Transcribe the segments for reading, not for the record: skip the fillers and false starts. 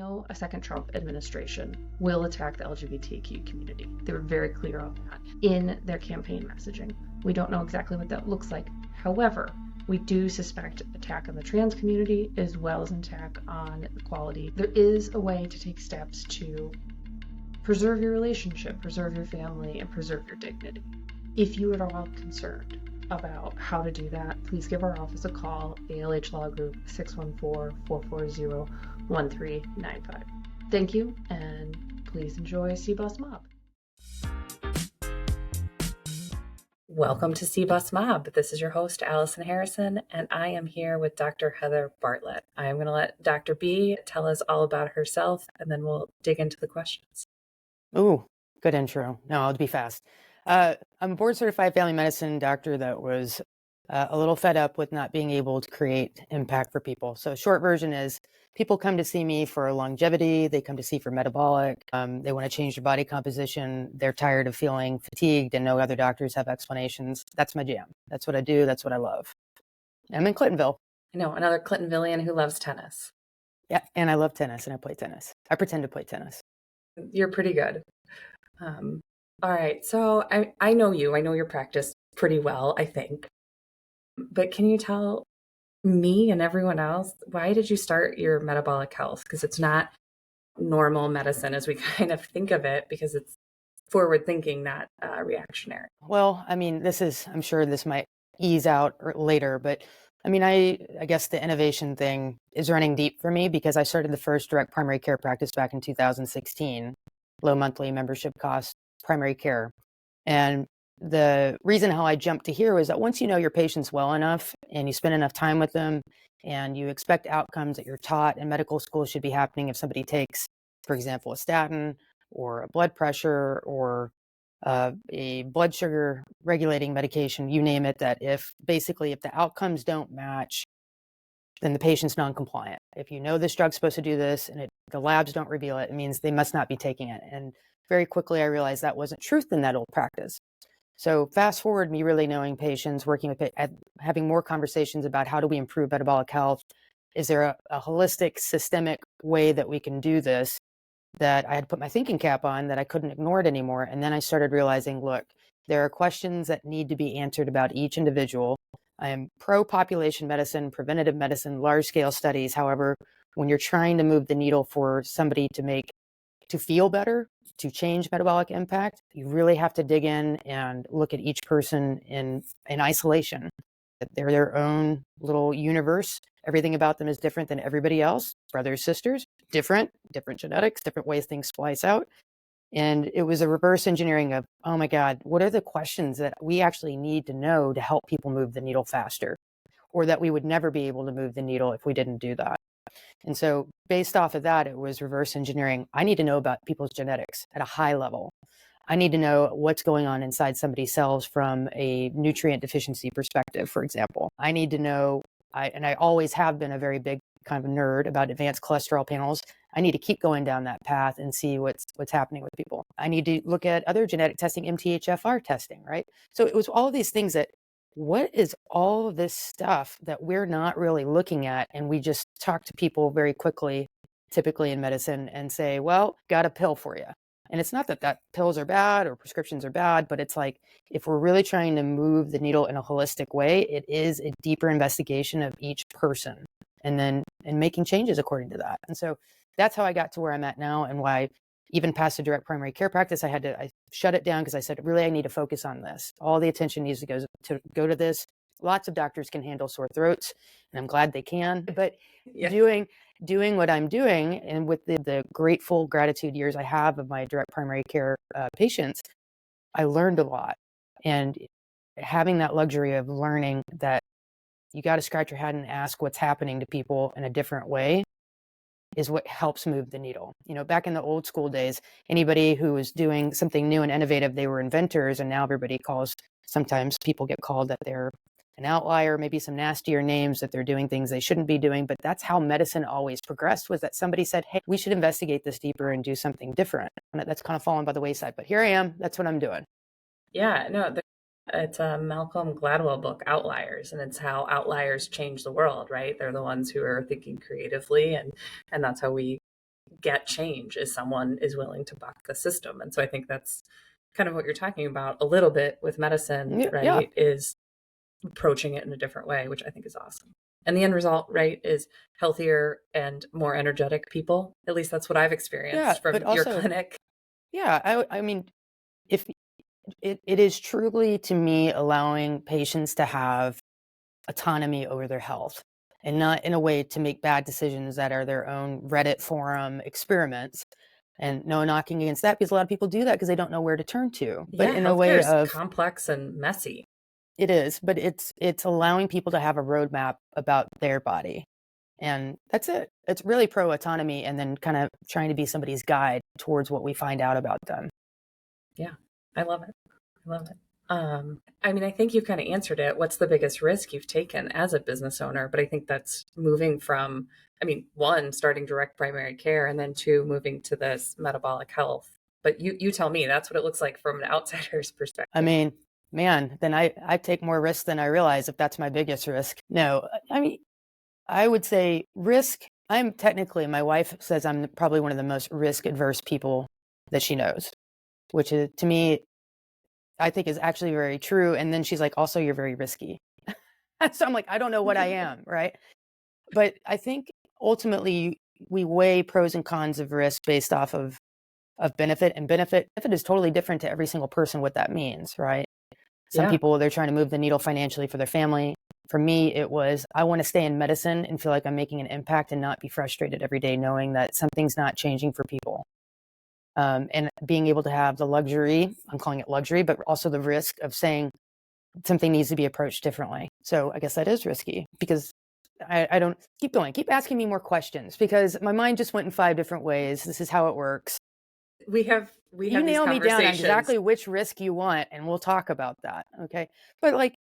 know a second Trump administration will attack the LGBTQ community. They were very clear on that in their campaign messaging. We don't know exactly what that looks like. However, we do suspect attack on the trans community as well as an attack on equality. There is a way to take steps to preserve your relationship, preserve your family, and preserve your dignity. If you are at all concerned about how to do that, please give our office a call, ALH Law Group, 614-440-1395. Thank you, and please enjoy C-Bus Mob. Welcome to C-Bus Mob. This is your host, Allison Harrison, and I am here with Dr. Heather Bartlett. I am going to let Dr. B tell us all about herself, and then we'll dig into the questions. Ooh, good intro. No, I'll be fast. I'm a board-certified family medicine doctor that was a little fed up with not being able to create impact for people. So short version is people come to see me for longevity. They come to see for metabolic. They want to change their body composition. They're tired of feeling fatigued and no other doctors have explanations. That's my jam. That's what I do. That's what I love. I'm in Clintonville. I know, another Clintonvillian who loves tennis. Yeah, and I love tennis and I play tennis. I pretend to play tennis. You're pretty good. All right, so I know you. I know your practice pretty well, I think. But can you tell me and everyone else, why did you start your metabolic health? Because it's not normal medicine as we kind of think of it, because it's forward thinking, not reactionary. Well, I mean, I'm sure this might ease out later, but I mean, I guess the innovation thing is running deep for me because I started the first direct primary care practice back in 2016, low monthly membership cost primary care. And the reason how I jumped to here was that once you know your patients well enough and you spend enough time with them and you expect outcomes that you're taught in medical school should be happening if somebody takes, for example, a statin or a blood pressure or a blood sugar regulating medication, you name it, that if the outcomes don't match, then the patient's non-compliant. If you know this drug's supposed to do this and the labs don't reveal it, it means they must not be taking it. And very quickly I realized that wasn't truth in that old practice. So fast forward me really knowing patients, working with having more conversations about how do we improve metabolic health? Is there a holistic, systemic way that we can do this? That I had put my thinking cap on, that I couldn't ignore it anymore. And then I started realizing, look, there are questions that need to be answered about each individual. I am pro-population medicine, preventative medicine, large-scale studies. However, when you're trying to move the needle for somebody to feel better, to change metabolic impact, you really have to dig in and look at each person in isolation. They're their own little universe. Everything about them is different than everybody else. Brothers, sisters, different genetics, different ways things splice out. And it was a reverse engineering of, oh my God, what are the questions that we actually need to know to help people move the needle faster, or that we would never be able to move the needle if we didn't do that. And so based off of that, it was reverse engineering. I need to know about people's genetics at a high level. I need to know what's going on inside somebody's cells from a nutrient deficiency perspective, for example. I need to know, I always have been a very big kind of nerd about advanced cholesterol panels. I need to keep going down that path and see what's happening with people. I need to look at other genetic testing, MTHFR testing, right? So it was all of these things that, what is all of this stuff that we're not really looking at? And we just talk to people very quickly, typically in medicine, and say, well, got a pill for you. And it's not that pills are bad or prescriptions are bad, but it's like, if we're really trying to move the needle in a holistic way, it is a deeper investigation of each person and making changes according to that. And so that's how I got to where I'm at now, and why even past the direct primary care practice, I shut it down because I said, really, I need to focus on this. All the attention needs to go to this. Lots of doctors can handle sore throats, and I'm glad they can. But doing what I'm doing, and with the grateful gratitude years I have of my direct primary care patients, I learned a lot. And having that luxury of learning that you got to scratch your head and ask what's happening to people in a different way is what helps move the needle. You know, back in the old school days, anybody who was doing something new and innovative, they were inventors. And now sometimes people get called that they're an outlier, maybe some nastier names, that they're doing things they shouldn't be doing. But that's how medicine always progressed, was that somebody said, hey, we should investigate this deeper and do something different. And that's kind of fallen by the wayside. But here I am. That's what I'm doing. Yeah, no, it's a Malcolm Gladwell book, Outliers, and it's how outliers change the world, right? They're the ones who are thinking creatively, and that's how we get change is someone is willing to buck the system. And so I think that's kind of what you're talking about a little bit with medicine, right? Yeah. Is approaching it in a different way, which I think is awesome. And the end result, right, is healthier and more energetic people. At least that's what I've experienced from your clinic. Yeah, I mean, if it is truly, to me, allowing patients to have autonomy over their health and not in a way to make bad decisions that are their own Reddit forum experiments. And no knocking against that, because a lot of people do that because they don't know where to turn to. But in a way of complex and messy. It is, but it's allowing people to have a roadmap about their body. And that's it. It's really pro autonomy, and then kind of trying to be somebody's guide towards what we find out about them. Yeah, I love it. I mean, I think you've kind of answered it. What's the biggest risk you've taken as a business owner? But I think that's moving from, I mean, one, starting direct primary care, and then two, moving to this metabolic health. But you tell me, that's what it looks like from an outsider's perspective. I mean, man, then I take more risk than I realize if that's my biggest risk. No, I mean, I would say risk. I'm technically, my wife says I'm probably one of the most risk adverse people that she knows, which is, to me, I think is actually very true. And then she's like, also, you're very risky. So I'm like, I don't know what I am, right? But I think ultimately we weigh pros and cons of risk based off of benefit, and benefit is totally different to every single person what that means, right? Some people, they're trying to move the needle financially for their family. For me, it was, I want to stay in medicine and feel like I'm making an impact and not be frustrated every day knowing that something's not changing for people. And being able to have the luxury, I'm calling it luxury, but also the risk of saying something needs to be approached differently. So I guess that is risky, because I don't, keep going, keep asking me more questions, because my mind just went in 5 different ways. This is how it works. You nail me down on exactly which risk you want, and we'll talk about that. Okay. But like,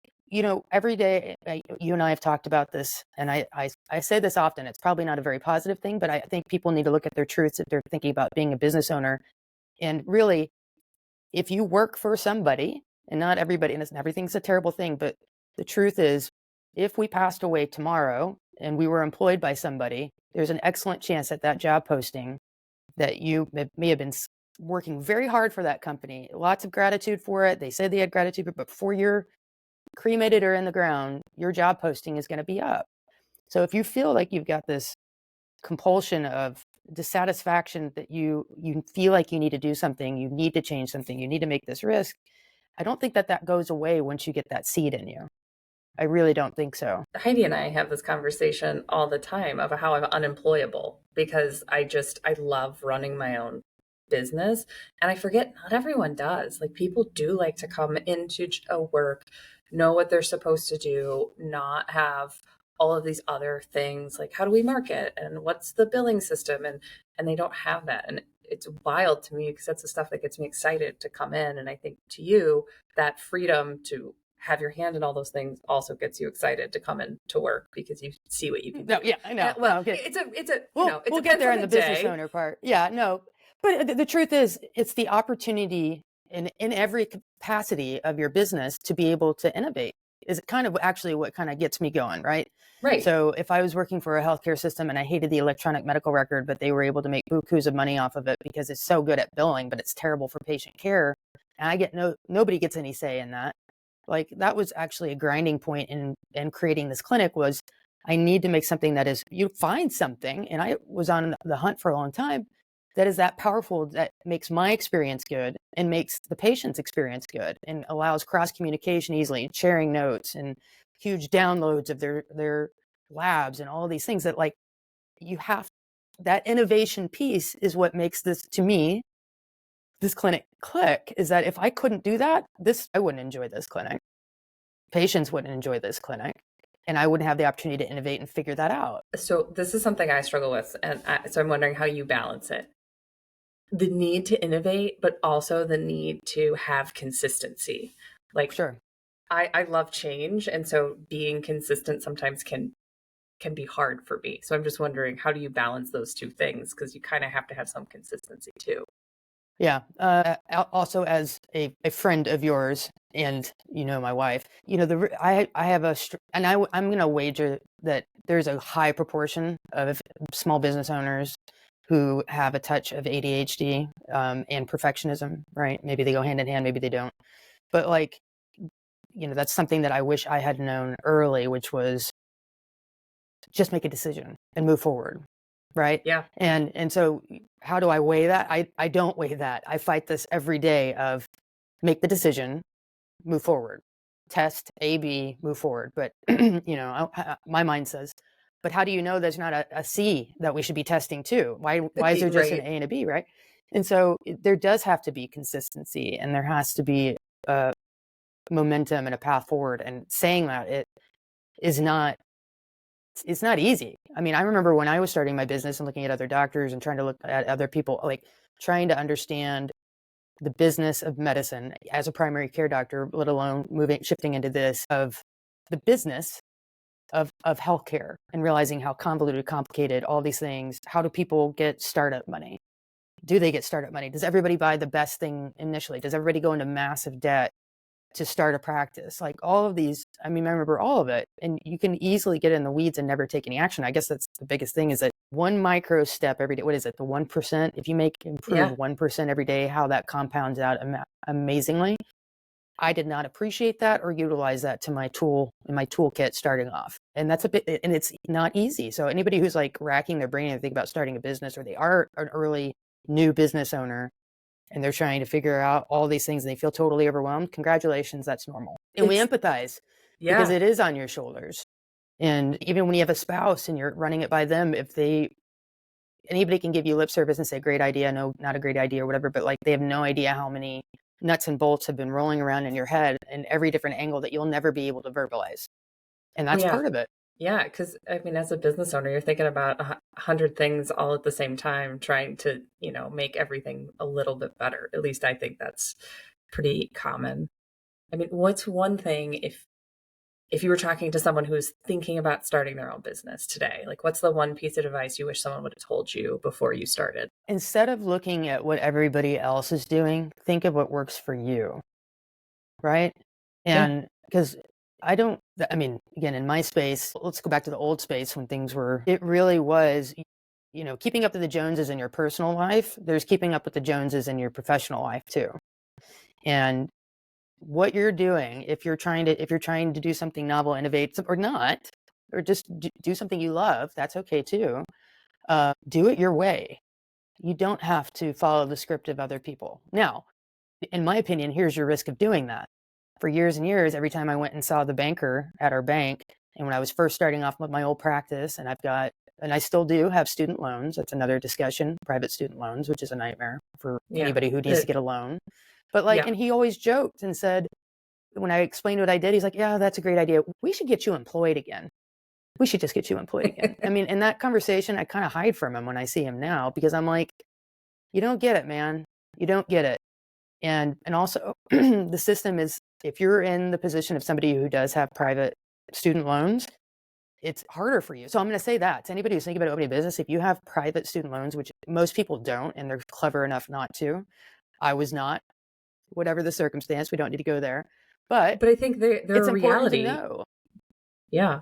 every day, you and I have talked about this, and I say this often. It's probably not a very positive thing, but I think people need to look at their truths if they're thinking about being a business owner. And really, if you work for somebody, and not everybody, and everything's a terrible thing, but the truth is, if we passed away tomorrow and we were employed by somebody, there's an excellent chance at that job posting that you may have been working very hard for that company. Lots of gratitude for it. They say they had gratitude, but before you're cremated or in the ground, your job posting is going to be up. So if you feel like you've got this compulsion of dissatisfaction that you feel like you need to do something, you need to change something, you need to make this risk, I don't think that goes away once you get that seed in you. I really don't think so. Heidi and I have this conversation all the time of how I'm unemployable, because I love running my own business. And I forget not everyone does. Like, people do like to come into a work, know what they're supposed to do, not have all of these other things like, how do we market and what's the billing system? And they don't have that. And it's wild to me, because that's the stuff that gets me excited to come in. And I think to you, that freedom to have your hand in all those things also gets you excited to come in to work, because you see what you can do. Yeah, I know. Well, okay. we'll get there in the business owner part. Yeah, no. But the truth is, it's the opportunity in every capacity of your business to be able to innovate is kind of actually what kind of gets me going, right? Right. So if I was working for a healthcare system and I hated the electronic medical record, but they were able to make bukus of money off of it because it's so good at billing, but it's terrible for patient care, and I get nobody gets any say in that. Like, that was actually a grinding point in creating this clinic. Was I need to make something that is, you find something, and I was on the hunt for a long time, that is that powerful, that makes my experience good and makes the patient's experience good and allows cross communication easily, sharing notes and huge downloads of their labs and all these things that, like, you have, that innovation piece is what makes this, to me, this clinic click. Is that if I couldn't do that, I wouldn't enjoy this clinic. Patients wouldn't enjoy this clinic, and I wouldn't have the opportunity to innovate and figure that out. So this is something I struggle with, and so I'm wondering how you balance it. The need to innovate, but also the need to have consistency. Like, sure, I love change, and so being consistent sometimes can be hard for me. So I'm just wondering, how do you balance those two things? Because you kind of have to have some consistency too. Yeah. Also, as a friend of yours, and my wife, I have and I'm going to wager that there's a high proportion of small business owners who have a touch of ADHD and perfectionism, right? Maybe they go hand in hand, maybe they don't. But like, that's something that I wish I had known early, which was just make a decision and move forward, right? Yeah. And so how do I weigh that? I don't weigh that. I fight this every day of make the decision, move forward, test A, B, move forward. But my mind says, but how do you know there's not a C that we should be testing too? Why is there just an A and a B, right? And so there does have to be consistency, and there has to be momentum and a path forward. And saying that it's not easy. I mean, I remember when I was starting my business and looking at other doctors and trying to look at other people, like trying to understand the business of medicine as a primary care doctor, let alone shifting into this of the business of healthcare, and realizing how convoluted, complicated all these things. How do people get startup money? Do they get startup money? Does everybody buy the best thing initially? Does everybody go into massive debt to start a practice? Like all of these, I mean, I remember all of it, and you can easily get in the weeds and never take any action. I guess that's the biggest thing, is that one micro step every day. What is it? The 1%. If you improve 1% every day, how that compounds out amazingly. I did not appreciate that or utilize that to my toolkit starting off. And that's and it's not easy. So anybody who's like racking their brain and think about starting a business, or they are an early new business owner, and they're trying to figure out all these things and they feel totally overwhelmed, congratulations, that's normal. And we empathize because it is on your shoulders. And even when you have a spouse and you're running it by them, anybody can give you lip service and say, great idea, no, not a great idea or whatever, but like they have no idea how many nuts and bolts have been rolling around in your head in every different angle that you'll never be able to verbalize. And that's part of it. Yeah, because I mean, as a business owner, you're thinking about 100 things all at the same time, trying to, make everything a little bit better. At least I think that's pretty common. I mean, what's one thing if you were talking to someone who's thinking about starting their own business today, like what's the one piece of advice you wish someone would have told you before you started? Instead of looking at what everybody else is doing, think of what works for you, right? And because again, in my space, let's go back to the old space when it really was, keeping up with the Joneses in your personal life, there's keeping up with the Joneses in your professional life too. And what you're doing, if you're trying to do something novel, innovate, or not, or just do something you love, that's okay too. Do it your way. You don't have to follow the script of other people. Now, in my opinion, here's your risk of doing that. For years and years, every time I went and saw the banker at our bank, and when I was first starting off with my old practice, and I still do have student loans. That's another discussion, private student loans, which is a nightmare for anybody who needs to get a loan. But and he always joked and said, when I explained what I did, he's like, yeah, that's a great idea. We should get you employed again. We should just get you employed again. I mean, in that conversation, I kind of hide from him when I see him now, because I'm like, you don't get it, man. You don't get it. And also the system is, if you're in the position of somebody who does have private student loans, it's harder for you. So I'm going to say that to anybody who's thinking about opening a business, if you have private student loans, which most people don't, and they're clever enough not to, I was not, whatever the circumstance, we don't need to go there. But I think they're it's a reality. To know. Yeah.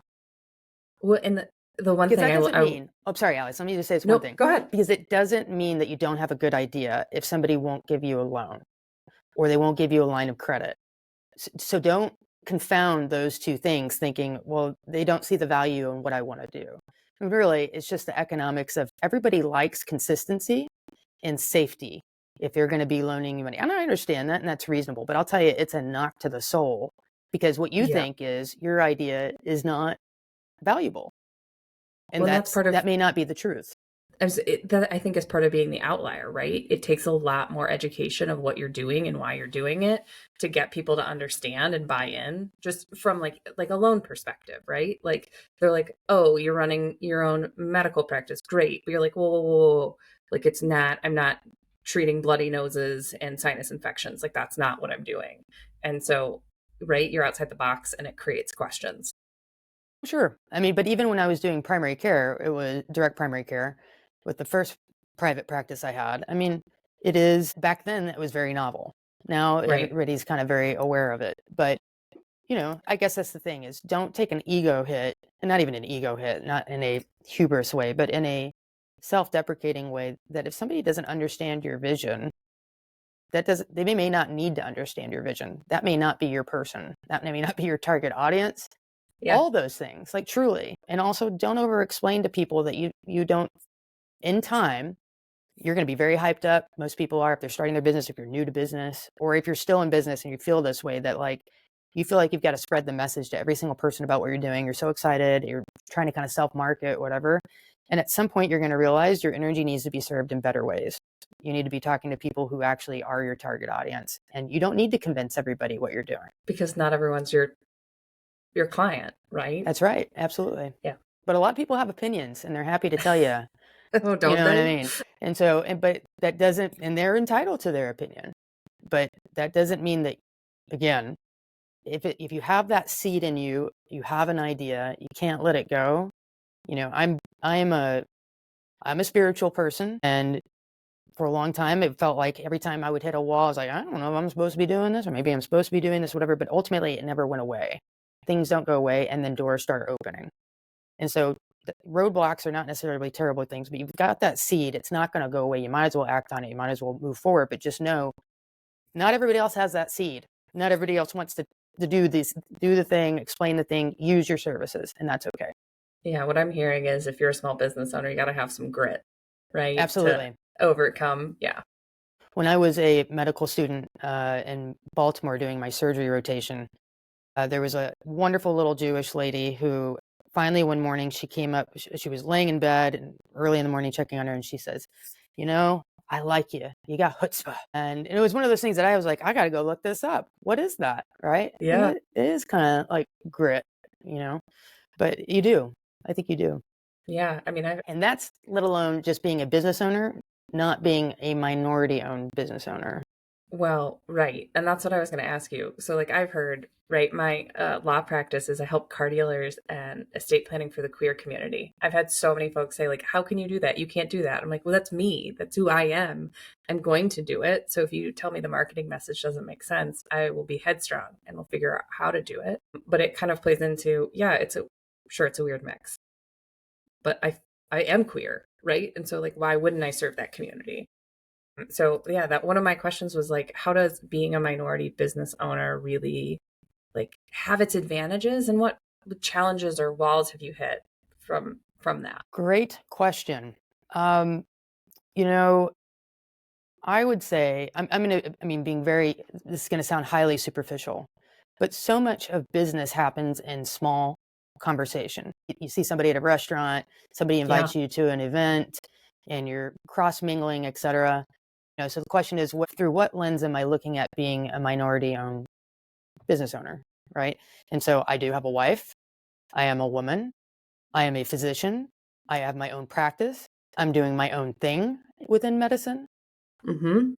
Well, and the one thing that doesn't mean, sorry, Alex, let me just say one thing. Go ahead. Because it doesn't mean that you don't have a good idea if somebody won't give you a loan or they won't give you a line of credit. So don't confound those two things thinking, well, they don't see the value in what I want to do. And really, it's just the economics of everybody likes consistency and safety if they're going to be loaning you money. And I understand that, and that's reasonable, but I'll tell you, it's a knock to the soul, because what you think is your idea is not valuable. And that may not be the truth. That I think is part of being the outlier, right? It takes a lot more education of what you're doing and why you're doing it to get people to understand and buy in, just from like a loan perspective, right? Like they're like, oh, you're running your own medical practice. Great. But you're like, whoa. Like I'm not treating bloody noses and sinus infections. Like that's not what I'm doing. And so, right, you're outside the box and it creates questions. Sure. I mean, but even when I was doing primary care, it was direct primary care with the first private practice I had. I mean, back then it was very novel. Now everybody's kind of very aware of it. But, I guess that's the thing, is don't take an ego hit, and not even an ego hit, not in a hubris way, but in a self-deprecating way that if somebody doesn't understand your vision, they may not need to understand your vision. That may not be your person. That may not be your target audience. Yeah. All those things, like truly. And also don't over explain to people that you don't, in time, you're going to be very hyped up. Most people are, if they're starting their business, if you're new to business, or if you're still in business and you feel this way, that like, you feel like you've got to spread the message to every single person about what you're doing. You're so excited. You're trying to kind of self-market, whatever. And at some point you're going to realize your energy needs to be served in better ways. You need to be talking to people who actually are your target audience. And you don't need to convince everybody what you're doing. Because not everyone's your client, right? That's right. Absolutely. Yeah. But a lot of people have opinions and they're happy to tell you. Oh, don't you know they? what I mean? And so, but that doesn't, and they're entitled to their opinion. But that doesn't mean that, again, if you have that seed in you, you have an idea, you can't let it go. You know, I'm a spiritual person, and for a long time it felt like every time I would hit a wall, I was like, I don't know if I'm supposed to be doing this, or maybe I'm supposed to be doing this, whatever. But ultimately it never went away. Things don't go away, and then doors start opening. And so roadblocks are not necessarily terrible things, but you've got that seed. It's not going to go away. You might as well act on it. You might as well move forward, but just know not everybody else has that seed. Not everybody else wants to do the thing, explain the thing, use your services, and that's okay. Yeah, what I'm hearing is if you're a small business owner, you got to have some grit, right? Absolutely. To overcome. Yeah. When I was a medical student in Baltimore doing my surgery rotation, there was a wonderful little Jewish lady who finally one morning she came up, she was laying in bed and early in the morning checking on her, and she says, you know, I like you. You got chutzpah. And it was one of those things that I was like, I got to go look this up. What is that? Right? Yeah. It is kind of like grit, you know, but you do. I think you do. Yeah. I mean, and that's let alone just being a business owner, not being a minority owned business owner. Well, right. And that's what I was going to ask you. So like I've heard, right, my law practice is I help car dealers and estate planning for the queer community. I've had so many folks say like, how can you do that? You can't do that. I'm like, well, that's me. That's who I am. I'm going to do it. So if you tell me the marketing message doesn't make sense, I will be headstrong and we'll figure out how to do it. But it kind of plays into, yeah, it's a weird mix. But I am queer, right? And so like, why wouldn't I serve that community? So yeah, that one of my questions was like, how does being a minority business owner really like have its advantages, and what challenges or walls have you hit from that? Great question. You know, I would say being very, this is going to sound highly superficial, but so much of business happens in small conversation. You see somebody at a restaurant, somebody invites you to an event, and you're cross mingling, etc. You know, so the question is, through what lens am I looking at being a minority-owned business owner, right? And so I do have a wife. I am a woman. I am a physician. I have my own practice. I'm doing my own thing within medicine. Mm-hmm.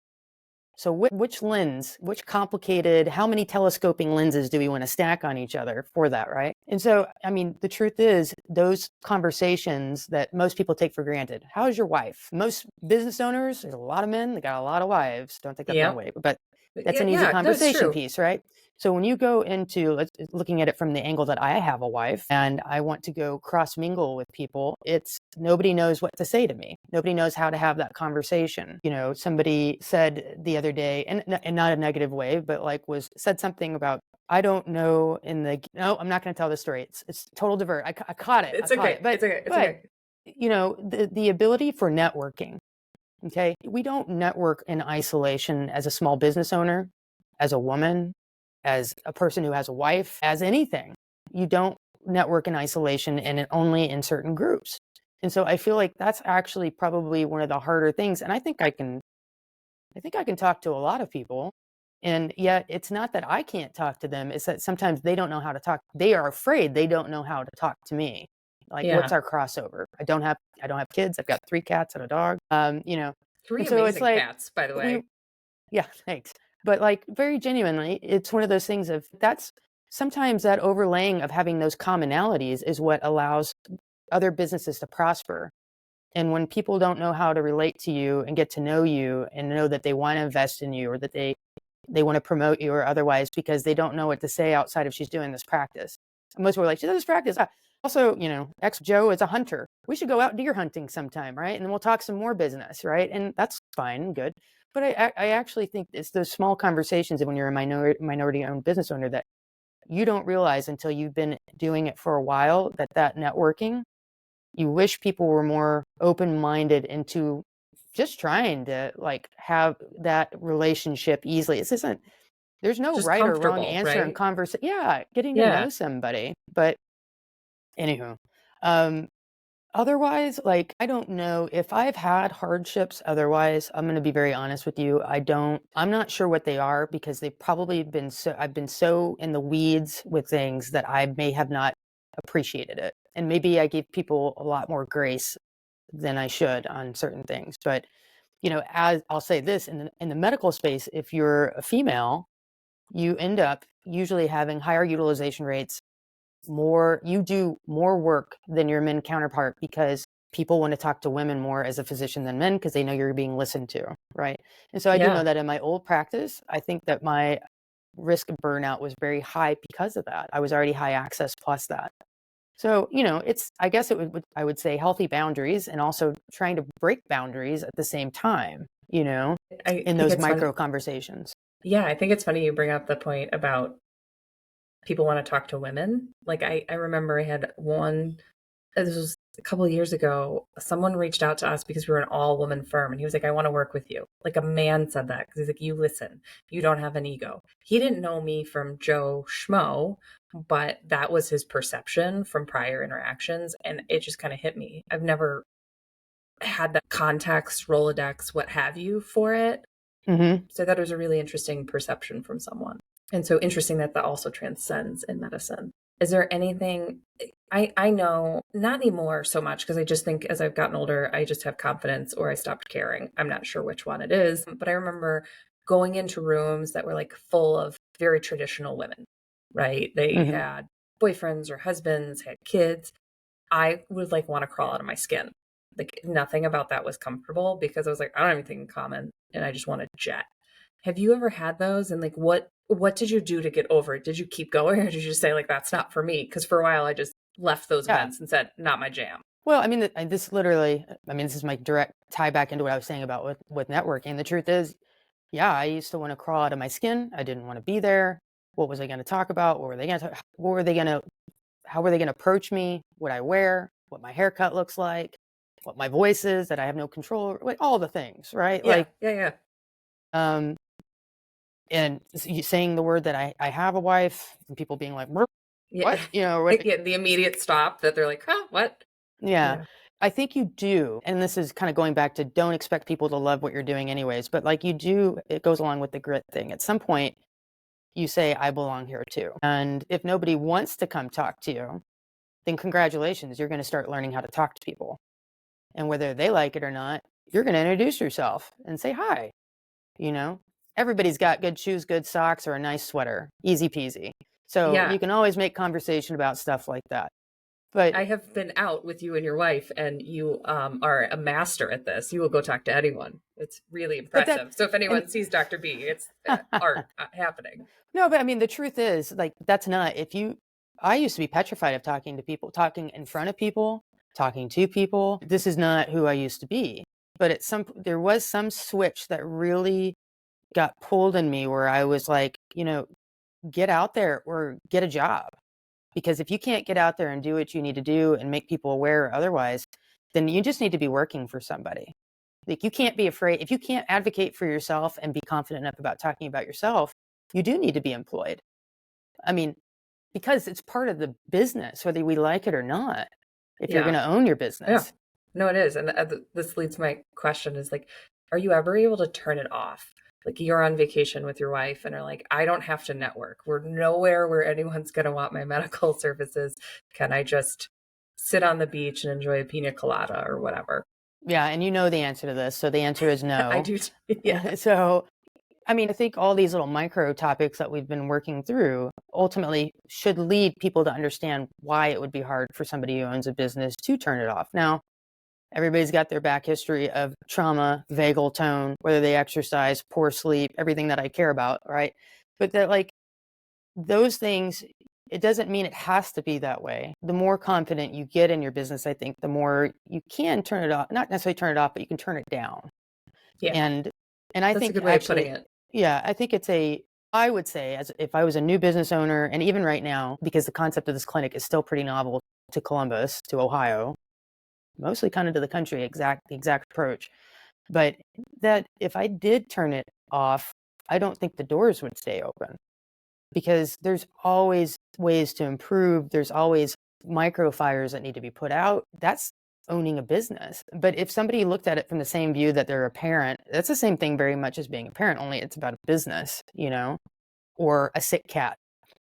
So which lens, which complicated, how many telescoping lenses do we want to stack on each other for that, right? And so, I mean, the truth is those conversations that most people take for granted. How's your wife? Most business owners, there's a lot of men, they got a lot of wives. Don't take that the wrong way, but that's an easy conversation piece, right? So when you go into looking at it from the angle that I have a wife and I want to go cross mingle with people, it's nobody knows what to say to me. Nobody knows how to have that conversation. You know, somebody said the other day, and not a negative way, but like said something about, I don't know no, I'm not going to tell this story. It's total divert. I caught it. It's okay. But, it's okay. You know, the ability for networking. Okay. We don't network in isolation as a small business owner, as a woman, as a person who has a wife, as anything. You don't network in isolation and only in certain groups. And so I feel like that's actually probably one of the harder things. And I think I can talk to a lot of people. And yet it's not that I can't talk to them. It's that sometimes they don't know how to talk. They are afraid they don't know how to talk to me. Like, what's our crossover? I don't have kids. I've got 3 cats and a dog. You know, 3 amazing cats, by the way. Yeah, thanks. But like very genuinely, it's one of those things of sometimes that overlaying of having those commonalities is what allows other businesses to prosper. And when people don't know how to relate to you and get to know you and know that they want to invest in you or that they want to promote you or otherwise because they don't know what to say outside of she's doing this practice. Most people are like, she does this practice. Also, ex Joe is a hunter. We should go out deer hunting sometime, right? And then we'll talk some more business, right? And that's fine and good. But I actually think it's those small conversations when you're a minority-owned business owner that you don't realize until you've been doing it for a while that networking, you wish people were more open-minded into just trying to have that relationship easily. There's no Just right or wrong comfortable, answer in right? conversation. Yeah, getting to know somebody. But anywho, otherwise, I don't know if I've had hardships. Otherwise, I'm going to be very honest with you. I'm not sure what they are because they've probably I've been so in the weeds with things that I may have not appreciated it. And maybe I gave people a lot more grace than I should on certain things. But, as I'll say this in the medical space, if you're a female, you end up usually having higher utilization rates, you do more work than your men counterpart because people want to talk to women more as a physician than men because they know you're being listened to, right? And so I do know that in my old practice, I think that my risk of burnout was very high because of that. I was already high access plus that. So, I would say healthy boundaries and also trying to break boundaries at the same time, in those micro conversations. Yeah, I think it's funny you bring up the point about people want to talk to women. I remember I had this was a couple of years ago, someone reached out to us because we were an all-woman firm, and he was like, I want to work with you. A man said that because he's like, you listen, you don't have an ego. He didn't know me from Joe Schmo, but that was his perception from prior interactions, and it just kind of hit me. I've never had that context, Rolodex, what have you for it. Mm-hmm. So that was a really interesting perception from someone. And so interesting that also transcends in medicine. Is there anything, I know, not anymore so much, because I just think as I've gotten older, I just have confidence or I stopped caring. I'm not sure which one it is, but I remember going into rooms that were full of very traditional women, right? They had boyfriends or husbands, had kids. I would want to crawl out of my skin. Nothing about that was comfortable because I was like, I don't have anything in common and I just want to jet. Have you ever had those? And what did you do to get over it? Did you keep going or did you just say that's not for me? Because for a while I just left those events and said, not my jam. Well, this is my direct tie back into what I was saying about with networking. The truth is, I used to want to crawl out of my skin. I didn't want to be there. What was I going to talk about? How were they going to approach me? What I wear, what my haircut looks like, what my voice is that I have no control over, all the things, right? Yeah. And saying the word that I have a wife and people being like, what? The immediate stop that they're like, huh, what? Yeah. I think you do. And this is kind of going back to don't expect people to love what you're doing anyways. But it goes along with the grit thing. At some point, you say, I belong here too. And if nobody wants to come talk to you, then congratulations, you're going to start learning how to talk to people. And whether they like it or not, you're going to introduce yourself and say hi. Everybody's got good shoes, good socks, or a nice sweater. Easy peasy. So you can always make conversation about stuff like that. But I have been out with you and your wife, and you are a master at this. You will go talk to anyone. It's really impressive. So if anyone sees Dr. B, it's art happening. No, but the truth is, that's not, I used to be petrified of talking to people, talking in front of people, talking to people. This is not who I used to be. But there was some switch that really got pulled in me where I was like, get out there or get a job. Because if you can't get out there and do what you need to do and make people aware or otherwise, then you just need to be working for somebody. You can't be afraid. If you can't advocate for yourself and be confident enough about talking about yourself, you do need to be employed. Because it's part of the business, whether we like it or not, if you're going to own your business. Yeah. No, it is. And this leads to my question is are you ever able to turn it off? You're on vacation with your wife and are like, I don't have to network. We're nowhere where anyone's going to want my medical services. Can I just sit on the beach and enjoy a pina colada or whatever? Yeah. And you know the answer to this. So the answer is no. I do. Yeah. So, I think all these little micro topics that we've been working through ultimately should lead people to understand why it would be hard for somebody who owns a business to turn it off. Now, everybody's got their back history of trauma, vagal tone, whether they exercise, poor sleep, everything that I care about, right? But that those things, it doesn't mean it has to be that way. The more confident you get in your business, I think the more you can turn it off, not necessarily turn it off, but you can turn it down. Yeah. And I That's a think good way of actually, putting it. yeah, I think I would say, as if I was a new business owner, and even right now, because the concept of this clinic is still pretty novel to Columbus, to Ohio, mostly kind of to the country, the exact approach. But that if I did turn it off, I don't think the doors would stay open, because there's always ways to improve. There's always micro fires that need to be put out. That's owning a business. But if somebody looked at it from the same view that they're a parent, that's the same thing very much as being a parent, only it's about a business, or a sick cat.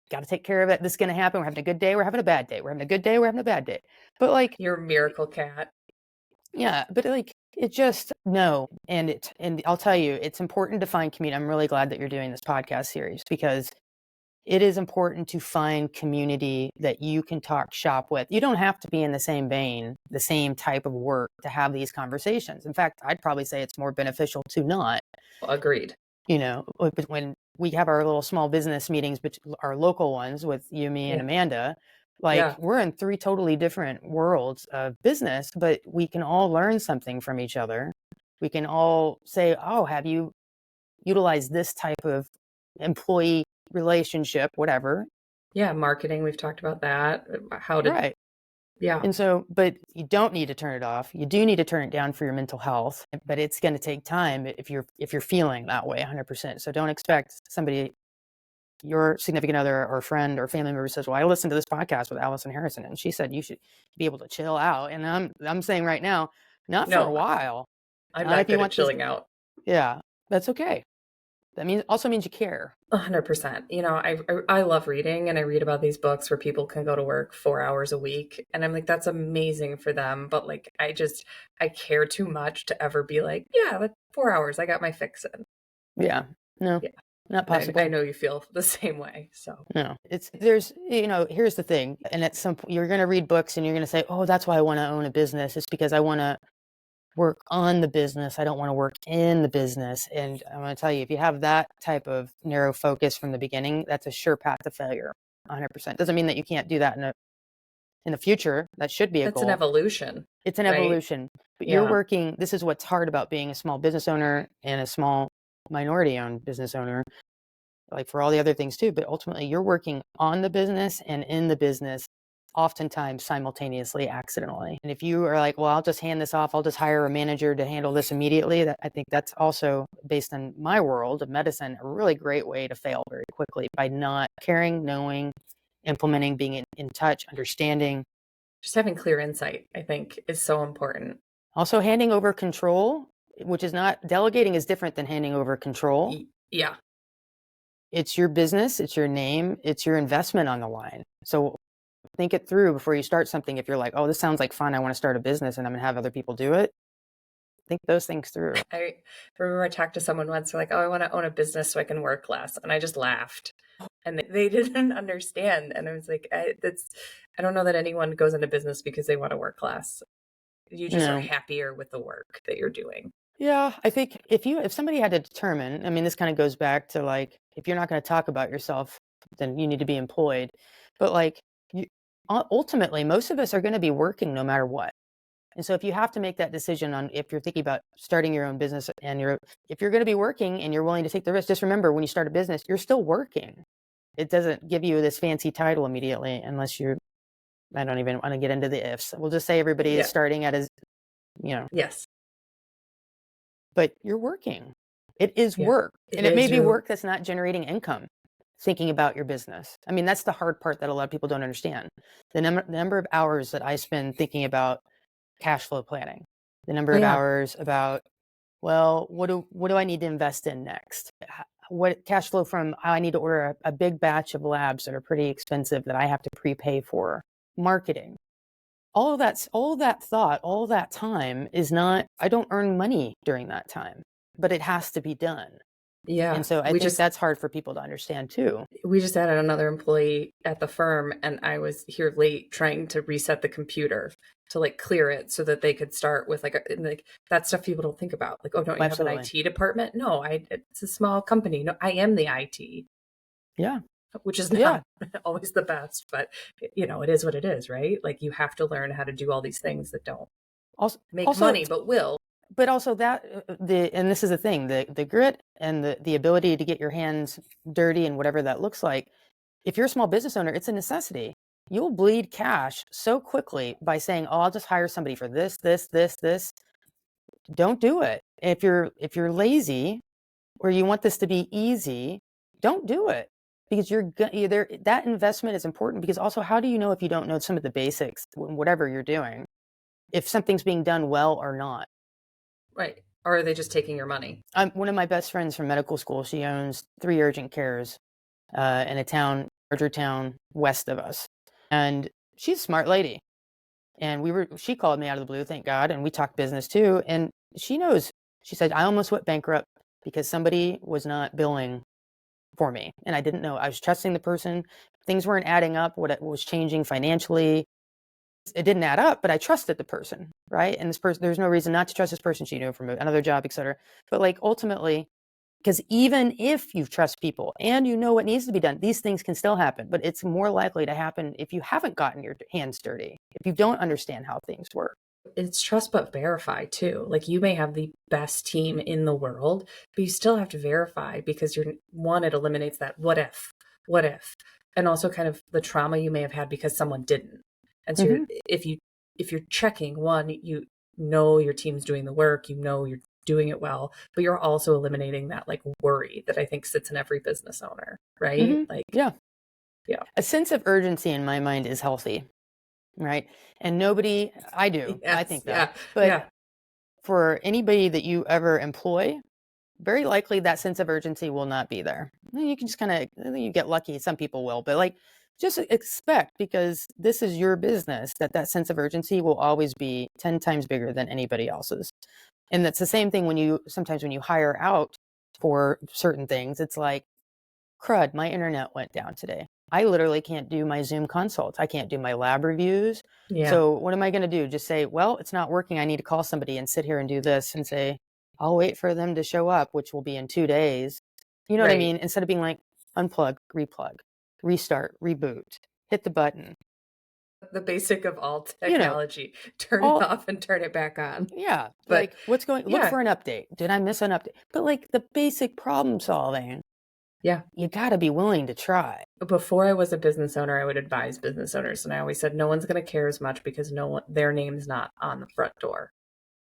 Got to take care of it. This is going to happen. We're having a good day. We're having a bad day. We're having a good day. We're having a bad day. But like, You're a miracle cat. yeah, but like, it just, no. And I'll tell you, it's important to find community. I'm really glad that you're doing this podcast series, because it is important to find community that you can talk shop with. You don't have to be in the same vein, the same type of work to have these conversations. In fact, I'd probably say it's more beneficial to not. Agreed. But when we have our little small business meetings, but our local ones with you, me, and Amanda, we're in 3 totally different worlds of business, but we can all learn something from each other. We can all say, oh, have you utilized this type of employee relationship, whatever. Yeah, marketing, we've talked about that. How to Right. Yeah. And so, but you don't need to turn it off. You do need to turn it down for your mental health, but it's going to take time if you're feeling that way 100%. So don't expect somebody, your significant other or friend or family member says, well, I listened to this podcast with Allison Harrison and she said you should be able to chill out. And I'm saying right now, not for a while. I'm not good at chilling out. Yeah, that's okay. That also means you care. 100%. I love reading, and I read about these books where people can go to work 4 hours a week, and I'm like, that's amazing for them. But like, I care too much to ever be like, yeah, like 4 hours, I got my fix in. Yeah, no, not possible. I know you feel the same way. So no, here's the thing, and at some point you're going to read books and you're going to say, oh, that's why I want to own a business. It's because I want to work on the business. I don't want to work in the business. And I'm going to tell you, if you have that type of narrow focus from the beginning, that's a sure path to failure. 100%. Doesn't mean that you can't do that in the future. That should be a goal. It's an evolution. It's an evolution. But you're working. This is what's hard about being a small business owner and a small minority-owned business owner, like for all the other things too. But ultimately, you're working on the business and in the business, oftentimes simultaneously, accidentally. And if you are like, well, I'll just hand this off, I'll just hire a manager to handle this immediately, I think that's also, based on my world of medicine, a really great way to fail very quickly, by not caring, knowing, implementing, being in touch, understanding. Just having clear insight, I think, is so important. Also, handing over control, which is not, delegating is different than handing over control. Yeah. It's your business, it's your name, it's your investment on the line. So think it through before you start something. If you're like, oh, this sounds like fun, I want to start a business and I'm going to have other people do it, think those things through. I remember I talked to someone once, they're like, oh, I want to own a business so I can work less. And I just laughed. And they didn't understand. And I was like, I don't know that anyone goes into business because they want to work less. You just are happier with the work that you're doing. Yeah, I think if somebody had to determine, I mean, this kind of goes back to like, if you're not going to talk about yourself, then you need to be employed. But like, ultimately, most of us are going to be working no matter what. And so if you have to make that decision on, if you're thinking about starting your own business and if you're going to be working and you're willing to take the risk, just remember, when you start a business, you're still working. It doesn't give you this fancy title immediately, unless I don't even want to get into the ifs. We'll just say everybody is starting at Yes. But you're working. It is work. And it may be work that's not generating income. Thinking about your business. I mean, that's the hard part that a lot of people don't understand. The number of hours that I spend thinking about cash flow planning, the number of hours about, well, what do I need to invest in next? What cash flow from, I need to order a big batch of labs that are pretty expensive that I have to prepay for. Marketing. All of that thought, all of that time is not, I don't earn money during that time, but it has to be done. Yeah. And so I think that's hard for people to understand too. We just added another employee at the firm, and I was here late trying to reset the computer to like clear it so that they could start with like that stuff people don't think about. Like, oh, don't you have an IT department? No, it's a small company. No, I am the IT. Yeah. which is not always the best, but it is what it is, right? Like you have to learn how to do all these things that don't make money, but will. But also that and this is the thing, the grit and the ability to get your hands dirty and whatever that looks like. If you're a small business owner, it's a necessity. You'll bleed cash so quickly by saying, "Oh, I'll just hire somebody for this, this, this, this." Don't do it. If you're lazy or you want this to be easy, don't do it, because that investment is important. Because also, how do you know if you don't know some of the basics, whatever you're doing, if something's being done well or not? Right. Or are they just taking your money? One of my best friends from medical school, she owns 3 urgent cares in a larger town west of us. And she's a smart lady. And she called me out of the blue, thank God. And we talked business too. And she knows, she said, I almost went bankrupt because somebody was not billing for me. And I didn't know. I was trusting the person. Things weren't adding up. What was changing financially, it didn't add up, but I trusted the person, right? And this person, there's no reason not to trust this person. She knew from another job, et cetera. But like ultimately, because even if you trust people and you know what needs to be done, these things can still happen. But it's more likely to happen if you haven't gotten your hands dirty, if you don't understand how things work. It's trust but verify too. Like you may have the best team in the world, but you still have to verify, because it eliminates that what if, and also kind of the trauma you may have had because someone didn't. And so if you're checking one, you know your team's doing the work, you're doing it well, but you're also eliminating that like worry that I think sits in every business owner, right? Like yeah. A sense of urgency in my mind is healthy, right? And I do. Yes, I think that. But for anybody that you ever employ, very likely that sense of urgency will not be there. You can just you get lucky. Some people will, but like, just expect, because this is your business, that sense of urgency will always be 10 times bigger than anybody else's. And that's the same thing sometimes when you hire out for certain things. It's like, crud, my internet went down today. I literally can't do my Zoom consults. I can't do my lab reviews. Yeah. So what am I going to do? Just say, well, it's not working. I need to call somebody and sit here and do this, and say, I'll wait for them to show up, which will be in 2 days. You know what I mean? Instead of being like, unplug, replug, restart, reboot, hit the button. The basic of all technology, turn it off and turn it back on. Yeah. But look for an update. Did I miss an update? But like the basic problem solving. Yeah. You got to be willing to try. Before I was a business owner, I would advise business owners. And I always said, no one's going to care as much because their name's not on the front door.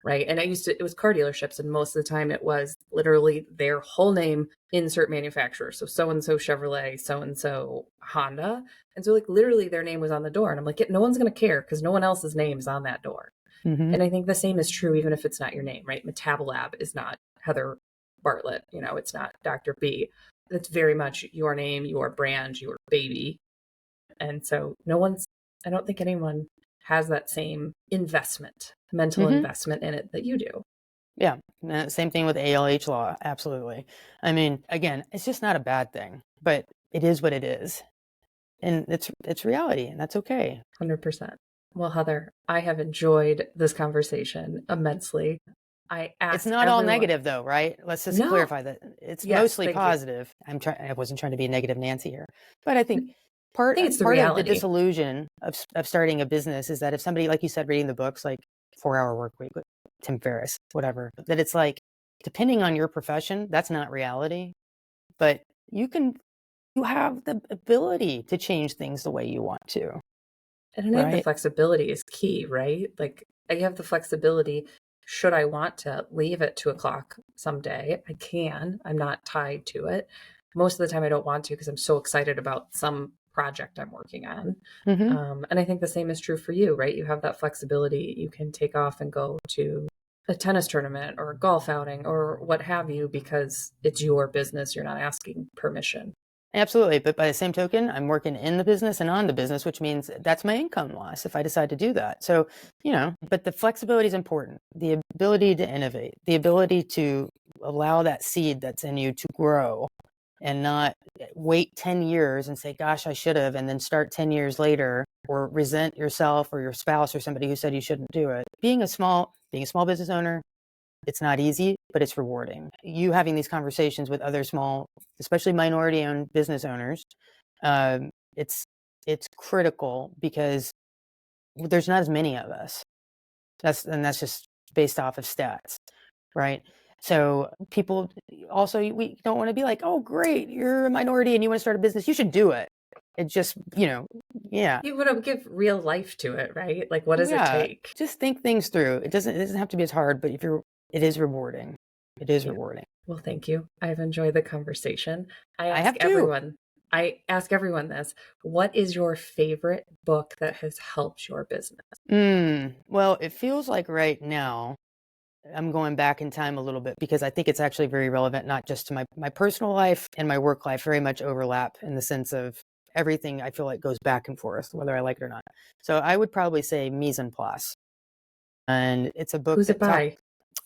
Right. And it was car dealerships. And most of the time it was literally their whole name, insert manufacturer. So so-and-so Chevrolet, so-and-so Honda. And so like literally their name was on the door. And I'm like, no one's going to care because no one else's name is on that door. And I think the same is true, even if it's not your name, right? MetaboLab is not Heather Bartlett. It's not Dr. B. It's very much your name, your brand, your baby. And so I don't think anyone has that same mental investment in it that you do. Yeah. Same thing with ALH law. Absolutely. I mean, again, it's just not a bad thing, but it is what it is. And it's reality, and that's okay. 100%. Well, Heather, I have enjoyed this conversation immensely. It's not all negative though, right? Let's just clarify that it's mostly positive. I wasn't trying to be a negative Nancy here, but I think part of the disillusion of starting a business is that if somebody, like you said, reading the books, like 4-Hour Workweek, Tim Ferriss, whatever, that it's like, depending on your profession, that's not reality, but you have the ability to change things the way you want to. And I think the flexibility is key, right? Like I have the flexibility. Should I want to leave at 2:00 someday, I can. I'm not tied to it. Most of the time I don't want to because I'm so excited about some project I'm working on. And I think the same is true for you, right? You have that flexibility. You can take off and go to a tennis tournament or a golf outing or what have you, because it's your business. You're not asking permission. Absolutely. But by the same token, I'm working in the business and on the business, which means that's my income loss if I decide to do that. So, but the flexibility is important. The ability to innovate, the ability to allow that seed that's in you to grow and not wait 10 years and say, gosh, I should have, and then start 10 years later or resent yourself or your spouse or somebody who said you shouldn't do it. Being a small business owner, it's not easy, but it's rewarding. You having these conversations with other small, especially minority-owned business owners, It's critical because there's not as many of us. That's just based off of stats, right? So people also, we don't want to be like, oh, great, you're a minority and you want to start a business, you should do it. It just, yeah. You want to give real life to it, right? Like, what does it take? Just think things through. It doesn't have to be as hard, but it is rewarding. It is rewarding. Well, thank you. I've enjoyed the conversation. I have too. I ask everyone this. What is your favorite book that has helped your business? Well, it feels like right now I'm going back in time a little bit because I think it's actually very relevant, not just to my personal life and my work life very much overlap in the sense of everything I feel like goes back and forth, whether I like it or not. So I would probably say Mise en Place. And it's a book Who's it by?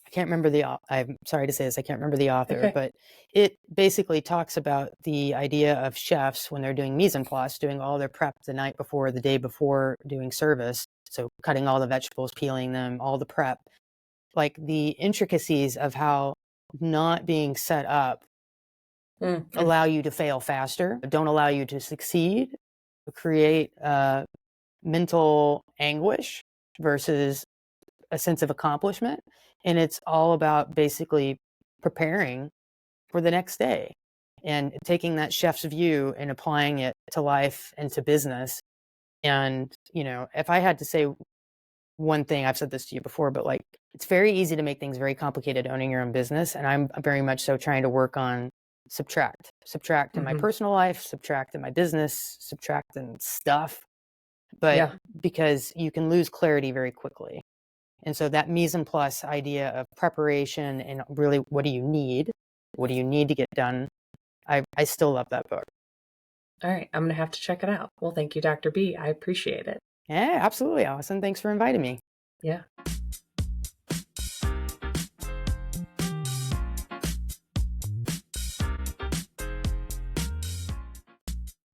I can't remember I'm sorry to say this, I can't remember the author, Okay. but it basically talks about the idea of chefs when they're doing mise en place, doing all their prep the night before, the day before doing service. So cutting all the vegetables, peeling them, all the prep, like the intricacies of how not being set up allow you to fail faster, don't allow you to succeed, create mental anguish versus a sense of accomplishment. And it's all about basically preparing for the next day and taking that chef's view and applying it to life and to business. And, if I had to say one thing, I've said this to you before, but like, it's very easy to make things very complicated owning your own business. And I'm very much so trying to work on subtract in my personal life, subtract in my business, subtract in stuff. But because you can lose clarity very quickly. And so that mise en place idea of preparation and really what do you need to get done, I still love that book. All right, I'm going to have to check it out. Well, thank you, Dr. B. I appreciate it. Yeah, absolutely, Allison. Thanks for inviting me. Yeah.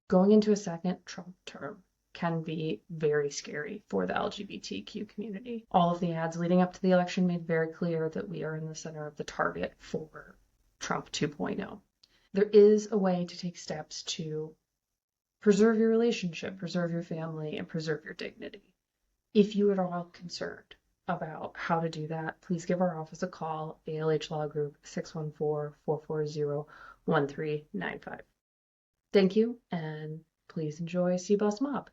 Going into a second Trump term can be very scary for the LGBTQ community. All of the ads leading up to the election made very clear that we are in the center of the target for Trump 2.0. There is a way to take steps to preserve your relationship, preserve your family, and preserve your dignity. If you are at all concerned about how to do that, please give our office a call, ALH Law Group, 614-440-1395. Thank you, and please enjoy C-Boss Mob.